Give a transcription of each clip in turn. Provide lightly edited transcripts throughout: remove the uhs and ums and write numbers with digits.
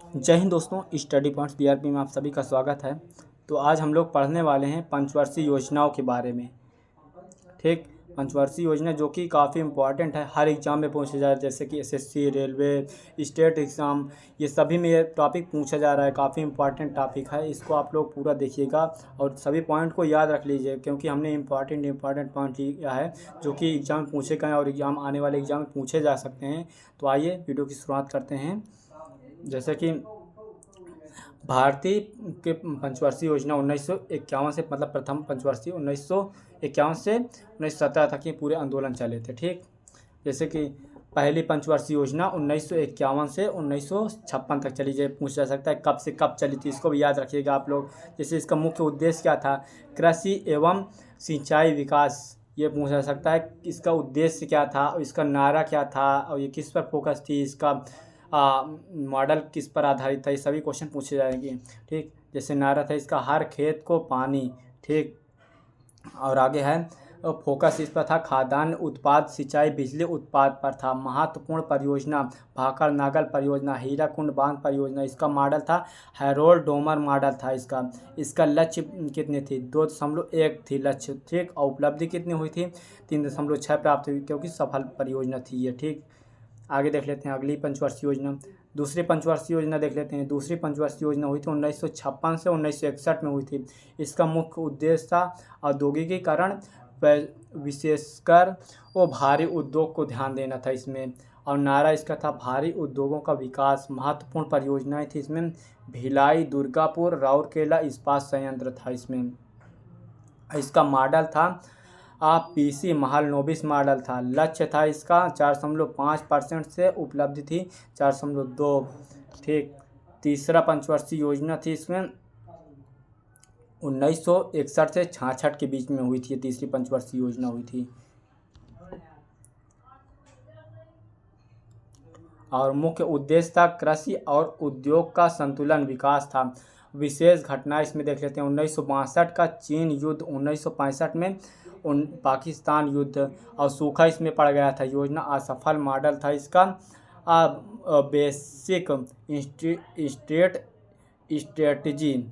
जय हिंद दोस्तों, study points BRP में आप सभी का स्वागत है। तो आज हम लोग पढ़ने वाले हैं पंचवर्षीय योजनाओं के बारे में। ठीक, पंचवर्षीय योजना जो कि काफ़ी इम्पोर्टेंट है, हर एग्ज़ाम में पूछा जा रहा है, जैसे कि एसएससी, रेलवे, स्टेट एग्ज़ाम, ये सभी में ये टॉपिक पूछा जा रहा है। काफ़ी इम्पोर्टेंट टॉपिक है, इसको आप लोग पूरा देखिएगा और सभी पॉइंट को याद रख लीजिए, क्योंकि हमने इम्पोर्टेंट पॉइंट लिया है जो कि एग्ज़ाम में पूछे गए और एग्ज़ाम आने वाले एग्ज़ाम में पूछे जा सकते हैं। तो आइए वीडियो की शुरुआत करते हैं। जैसे कि भारतीय के पंचवर्षीय योजना 1951 से, मतलब प्रथम पंचवर्षीय 1951 से 1917 तक ये पूरे आंदोलन चले थे। ठीक, जैसे कि पहली पंचवर्षीय योजना 1951 से 1956 तक चली। पूछा जा सकता है कब से कब चली थी, इसको भी याद रखिएगा आप लोग। जैसे इसका मुख्य उद्देश्य क्या था, कृषि एवं सिंचाई विकास, ये पूछा जा सकता है इसका उद्देश्य क्या था, इसका नारा क्या था और ये किस पर फोकस थी, इसका मॉडल किस पर आधारित था, ये सभी क्वेश्चन पूछे जाएंगे। ठीक, जैसे नारा था इसका हर खेत को पानी। ठीक, और आगे है फोकस इस पर था खाद्यान्न उत्पाद, सिंचाई, बिजली उत्पाद पर था। महत्वपूर्ण परियोजना भाखड़ नागल परियोजना, हीराकुंड बांध परियोजना। इसका मॉडल था हैरोल्ड डोमर मॉडल था इसका लक्ष्य कितनी थी, 2.1 थी लक्ष्य। ठीक, और उपलब्धि कितनी हुई थी, 3.6 प्राप्त हुई, क्योंकि सफल परियोजना थी ये। ठीक, आगे देख लेते हैं अगली पंचवर्षीय योजना। दूसरी पंचवर्षीय योजना देख लेते हैं। दूसरी पंचवर्षीय योजना हुई थी 1956 से 1961 में हुई थी। इसका मुख्य उद्देश्य था औद्योगिकीकरण, विशेषकर वो भारी उद्योग को ध्यान देना था इसमें। और नारा इसका था भारी उद्योगों का विकास। महत्वपूर्ण परियोजनाएं थी इसमें भिलाई, दुर्गापुर, राउरकेला इस्पात संयंत्र था इसमें। इसका मॉडल था पीसी महालनोबिस मॉडल था। लक्ष्य था इसका 4.5% से, उपलब्धि थी 4.2। ठीक, तीसरा पंचवर्षीय योजना थी इसमें 1961 से 66 के बीच में हुई थी, तीसरी पंचवर्षीय योजना हुई थी। और मुख्य उद्देश्य था कृषि और उद्योग का संतुलन विकास था। विशेष घटना इसमें देख लेते हैं 1962 का चीन युद्ध, 1965 में पाकिस्तान युद्ध, और सूखा इसमें पड़ गया था। योजना असफल मॉडल था इसका बेसिक स्टेट स्ट्रेटजी,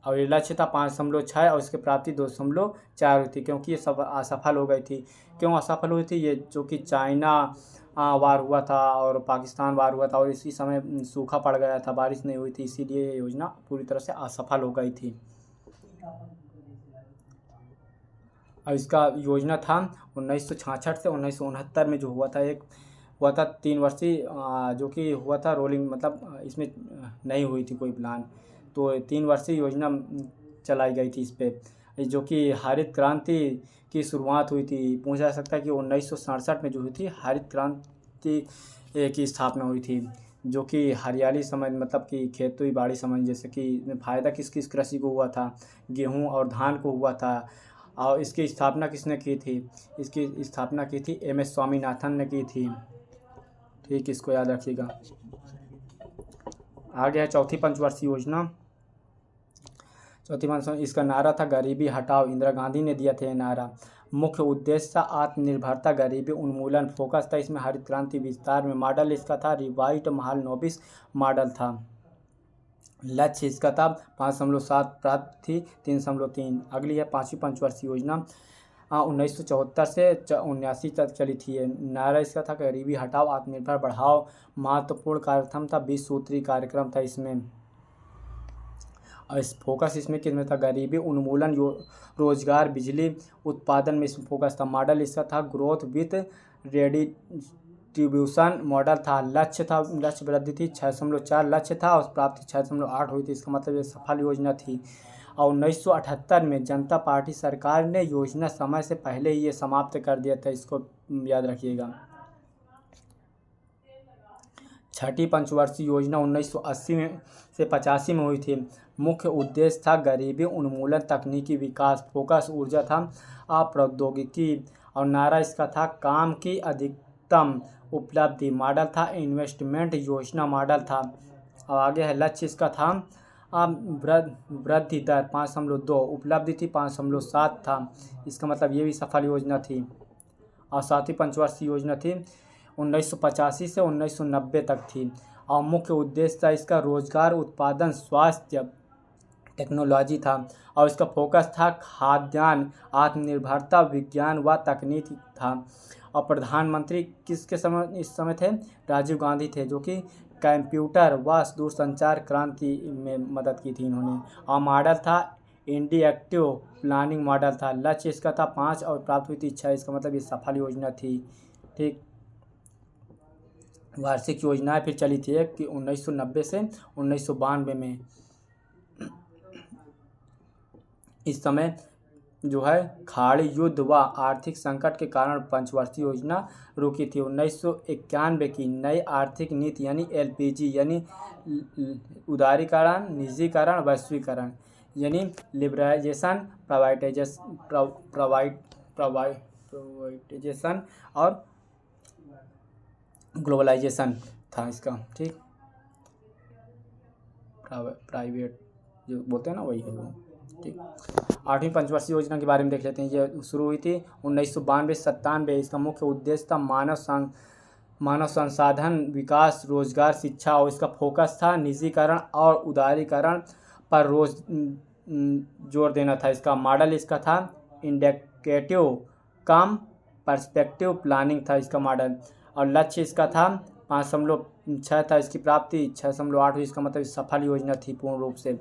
और ये लक्ष्य था 5.6 और इसकी प्राप्ति 2.4 हुई थी, क्योंकि ये सब असफल हो गई थी। क्यों असफल हुई थी, ये जो कि चाइना वार हुआ था और पाकिस्तान वार हुआ था और इसी समय सूखा पड़ गया था, बारिश नहीं हुई थी, इसीलिए ये योजना पूरी तरह से असफल हो गई थी। और इसका योजना था 1966 से 1969 में जो हुआ था, एक हुआ था 3 वर्षीय, जो कि हुआ था रोलिंग, मतलब इसमें नहीं हुई थी कोई प्लान, तो 3 वर्षीय योजना चलाई गई थी इस पर, जो कि हरित क्रांति की शुरुआत हुई थी। पूछा जा सकता है कि 1967 में जो हुई थी हरित क्रांति की स्थापना हुई थी, जो कि हरियाली समझ, मतलब कि खेती बाड़ी समझ, जैसे कि फ़ायदा किस किस कृषि को हुआ था, गेहूँ और धान को हुआ था। और इसकी स्थापना किसने की थी, इसकी स्थापना की थी MS स्वामीनाथन ने की थी। ठीक, इसको याद रखिएगा। आगे है चौथी पंचवर्षीय योजना। चौथी पंचवर्षीय, इसका नारा था गरीबी हटाओ, इंदिरा गांधी ने दिया था ये नारा। मुख्य उद्देश्य था आत्मनिर्भरता, गरीबी उन्मूलन। फोकस था इसमें हरित क्रांति विस्तार में। मॉडल इसका था रिवाइज्ड महालनोबिस मॉडल था। लक्ष्य इसका था 5.7 प्राप्त थी, 3.3। अगली है पाँचवीं पंचवर्षीय योजना 1974 से 1979 तक चली थी। नारा इसका था गरीबी हटाओ, आत्मनिर्भर बढ़ाओ। महत्वपूर्ण कार्यक्रम था 20 सूत्री कार्यक्रम था इसमें। और इस फोकस इसमें किस में था, गरीबी उन्मूलन, रोजगार, बिजली उत्पादन में इसमें फोकस था। मॉडल इसका था ग्रोथ विथ रेडिस्ट्रीब्यूशन मॉडल था। लक्ष्य वृद्धि थी 6.4 लक्ष्य था और प्राप्ति 6.8 हुई थी। इसका मतलब ये सफल योजना थी। और 1978 में जनता पार्टी सरकार ने योजना समय से पहले ही ये समाप्त कर दिया था, इसको याद रखिएगा। छठी पंचवर्षीय योजना 1980 में से 85 में हुई थी। मुख्य उद्देश्य था गरीबी उन्मूलन, तकनीकी विकास। फोकस ऊर्जा था, प्रौद्योगिकी। और नारा इसका था काम की अधिकतम उपलब्धि। मॉडल था इन्वेस्टमेंट योजना मॉडल था। और आगे है लक्ष्य इसका था वृद्धि दर 5.2, उपलब्धि थी 5.7 था। इसका मतलब ये भी सफल योजना थी। और सातवीं पंचवर्षीय योजना थी 1985 से 1990 तक थी। और मुख्य उद्देश्य था इसका रोजगार, उत्पादन, स्वास्थ्य, टेक्नोलॉजी था। और इसका फोकस था खाद्यान्न, आत्मनिर्भरता, विज्ञान व तकनीक था। और प्रधानमंत्री किसके समय इस समय थे? राजीव गांधी थे, जो कि कंप्यूटर व दूरसंचार क्रांति में मदद की थी इन्होंने। और मॉडल था इंडिएक्टिव प्लानिंग मॉडल था। लक्ष्य इसका था 5 और प्राप्त हुई थी 6, इसका मतलब ये सफल योजना थी। ठीक, वार्षिक योजनाएं फिर चली थी एक कि 1990 से 1992 में। इस समय जो है खाड़ी युद्ध व आर्थिक संकट के कारण पंचवर्षीय योजना रुकी थी। 1991 की नई आर्थिक नीति यानी LPG यानी उदारीकरण, निजीकरण, वैश्वीकरण यानी लिबरलाइजेशन, प्राइवेटाइजेशन और ग्लोबलाइजेशन था इसका। ठीक, प्राइवेट जो बोलते हैं ना वही है वो। ठीक, 8वीं पंचवर्षीय योजना के बारे में देख लेते हैं। ये शुरू हुई थी 1992-97। इसका मुख्य उद्देश्य था मानव संसाधन विकास, रोजगार, शिक्षा और इसका फोकस था निजीकरण और उदारीकरण पर जोर देना था। इसका मॉडल इसका था इंडिकेटिव कम पर्सपेक्टिव प्लानिंग था इसका मॉडल। और लक्ष्य इसका था 5.6 था, इसकी प्राप्ति 6.8 हुई, इसका मतलब सफल योजना थी पूर्ण रूप से।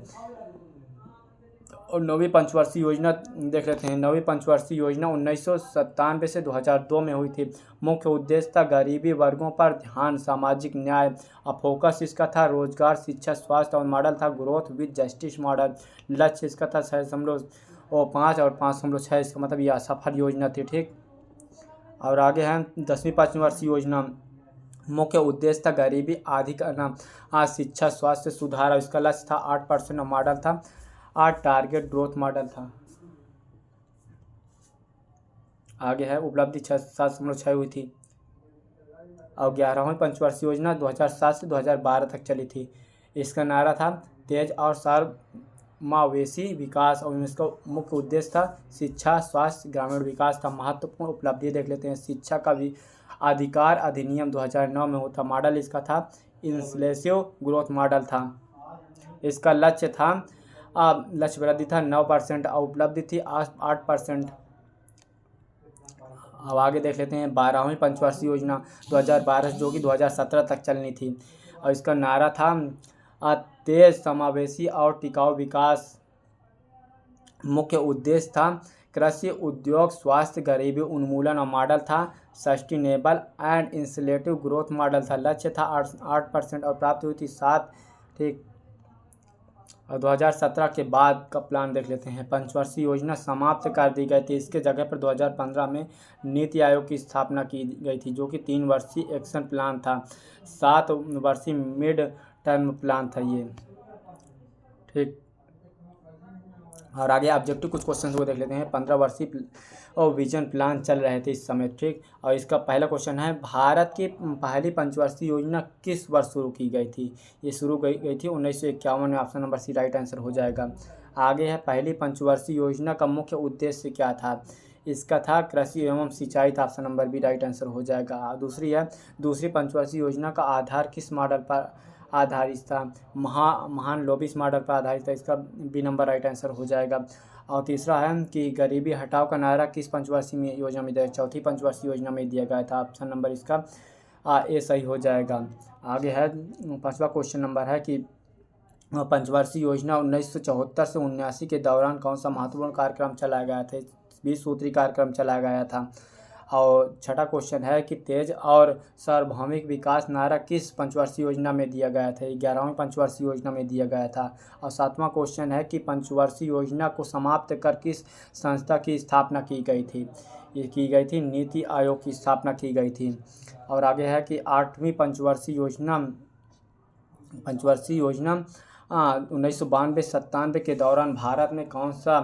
और 9वीं पंचवर्षीय योजना देख लेते हैं। 9वीं पंचवर्षीय योजना 1997 से 2002 में हुई थी। मुख्य उद्देश्य था गरीबी वर्गों पर ध्यान, सामाजिक न्याय। और फोकस इसका था रोजगार, शिक्षा, स्वास्थ्य। और मॉडल था ग्रोथ विद जस्टिस मॉडल। लक्ष्य इसका था 6.5 और 5.6, इसका मतलब यह सफल योजना थी। ठीक, और आगे है 10वीं पंचवर्षीय योजना। मुख्य उद्देश्य था गरीबी अधिकरण, शिक्षा, स्वास्थ्य सुधार। और इसका लक्ष्य था 8% और मॉडल था टारगेट ग्रोथ मॉडल था। आगे है उपलब्धि 7.6 हुई थी। और 11वीं पंचवर्षीय योजना 2007 से 2012 तक चली थी। इसका नारा था तेज और समावेशी विकास। और इसका मुख्य उद्देश्य था शिक्षा, स्वास्थ्य, ग्रामीण विकास था। महत्वपूर्ण उपलब्धि देख लेते हैं। शिक्षा का अधिकार अधिनियम 2009 में होता। मॉडल इसका था इंक्लूसिव ग्रोथ मॉडल था। इसका लक्ष्य था लक्ष्य वृद्धि था 9% और उपलब्धि थी 8%। अब आगे देख लेते हैं 12वीं पंचवर्षीय योजना 2012 जो कि 2017 तक चलनी थी। और इसका नारा था तेज, समावेशी और टिकाऊ विकास। मुख्य उद्देश्य था कृषि, उद्योग, स्वास्थ्य, गरीबी उन्मूलन। और मॉडल था sustainable and inclusive growth model था। लक्ष्य था 8% और प्राप्त हुई थी 7। ठीक, और 2017 के बाद का प्लान देख लेते हैं। पंचवर्षीय योजना समाप्त कर दी गई थी। इसके जगह पर 2015 में नीति आयोग की स्थापना की गई थी, जो कि 3 वर्षीय एक्शन प्लान था। 7 वर्षीय मिड टर्म प्लान था ये। ठीक, और आगे ऑब्जेक्टिव कुछ क्वेश्चन को देख लेते हैं। 15 वर्षीय और विजन प्लान चल रहे थे इस समय। ठीक, और इसका पहला क्वेश्चन है भारत की पहली पंचवर्षीय योजना किस वर्ष शुरू की गई थी? ये शुरू गई थी 1951 में। Option number C right answer हो जाएगा। आगे है पहली पंचवर्षीय योजना का मुख्य उद्देश्य क्या था? इसका था कृषि एवं सिंचाई था। Option number B right answer हो जाएगा। दूसरी है दूसरी पंचवर्षीय योजना का आधार किस मॉडल पर आधारित था? महालनोबिस मॉडल पर आधारित था। इसका बी नंबर राइट आंसर हो जाएगा। और तीसरा है कि गरीबी हटाओ का नारा किस पंचवर्षीय योजना में दिया? चौथी पंचवर्षीय योजना में दिया गया था। ऑप्शन नंबर इसका ए सही हो जाएगा। आगे है 5वां क्वेश्चन नंबर है कि पंचवर्षीय योजना 1974 से 79 के दौरान कौन सा महत्वपूर्ण कार्यक्रम चलाया गया था? 20 सूत्री कार्यक्रम चलाया गया था। और 6ठा क्वेश्चन है कि तेज और सार्वभौमिक विकास नारा किस पंचवर्षीय योजना में दिया गया था? 11वीं पंचवर्षीय योजना में दिया गया था। और 7वां क्वेश्चन है कि पंचवर्षीय योजना को समाप्त कर किस संस्था की स्थापना की गई थी? ये की गई थी नीति आयोग की स्थापना की गई थी। और आगे है कि 8वीं पंचवर्षीय योजना 1992-97 के दौरान भारत में कौन सा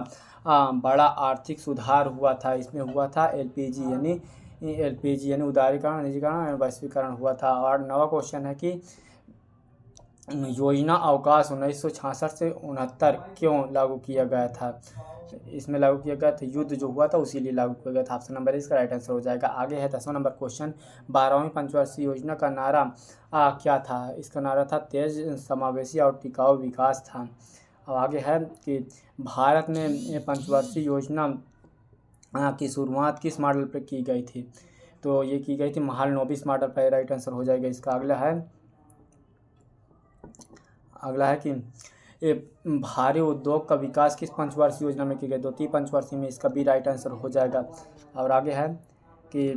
बड़ा आर्थिक सुधार हुआ था? इसमें हुआ था एलपीजी यानी उदारीकरण, निजीकरण और वैश्वीकरण हुआ था। और 9वां क्वेश्चन है कि योजना अवकाश 1966 से 69 क्यों लागू किया गया था? इसमें लागू किया गया था, युद्ध जो हुआ था उसी लिए लागू किया गया था। ऑप्शन नंबर इसका राइट आंसर हो जाएगा। आगे है 10वां नंबर क्वेश्चन, 12वीं पंचवर्षीय योजना का नारा क्या था? इसका नारा था तेज, समावेशी और टिकाऊ विकास था। अब आगे है कि भारत में पंचवर्षीय योजना की शुरुआत किस मॉडल पर की गई थी? तो ये की गई थी महालनोबिस मॉडल पर, राइट आंसर हो जाएगा इसका। अगला है कि ये भारी उद्योग का विकास किस पंचवर्षीय योजना में की गई? 2 पंचवर्षीय में, इसका भी राइट आंसर हो जाएगा। और आगे है कि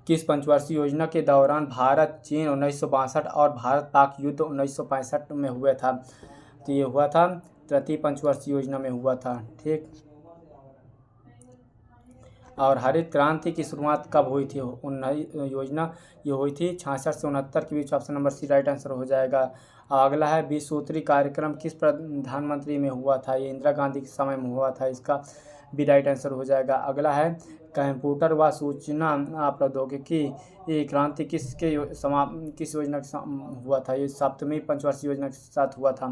किस पंचवर्षीय योजना के दौरान भारत चीन 1962 और भारत पाक युद्ध 1965 में हुआ था? तो ये हुआ था तृतीय पंचवर्षीय योजना में हुआ था। ठीक। और हरित क्रांति की शुरुआत कब हुई थी? योजना ये हुई थी 66 से 69 के बीच। Option number C right answer हो जाएगा। अगला है 20 सूत्री कार्यक्रम किस प्रधानमंत्री में हुआ था? ये इंदिरा गांधी के समय में हुआ था, इसका भी राइट आंसर हो जाएगा। अगला है कंप्यूटर व सूचना प्रौद्योगिकी क्रांति किस योजना के हुआ था? ये 7वीं पंचवर्षीय योजना के साथ हुआ था।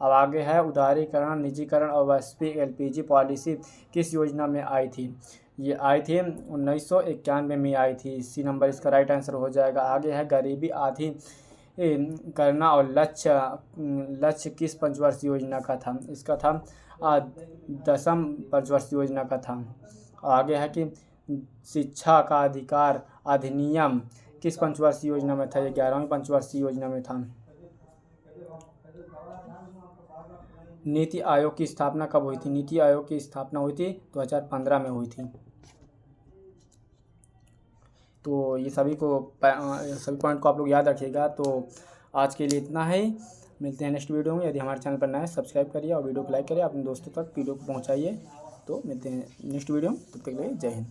अब आगे है उदारीकरण, निजीकरण और वैश्विक LPG पॉलिसी किस योजना में आई थी? ये आई थी 1991 में आई थी। इसी नंबर इसका राइट आंसर हो जाएगा। आगे है गरीबी आधी करना और लक्ष्य किस पंचवर्षीय योजना का था? इसका था 10वीं पंचवर्षीय योजना का था। आगे है कि शिक्षा का अधिकार अधिनियम किस पंचवर्षीय योजना में था? ये 11वीं पंचवर्षीय योजना में था। नीति आयोग की स्थापना कब हुई थी? नीति आयोग की स्थापना हुई थी 2015 में हुई थी। तो ये सभी पॉइंट को आप लोग याद रखिएगा। तो आज के लिए इतना है, मिलते हैं नेक्स्ट वीडियो में। यदि हमारे चैनल पर नए हैं सब्सक्राइब करिए और वीडियो को लाइक करिए, अपने दोस्तों तक वीडियो को पहुंचाइए। तो मिलते हैं नेक्स्ट वीडियो में, तब तक के लिए जय हिंद।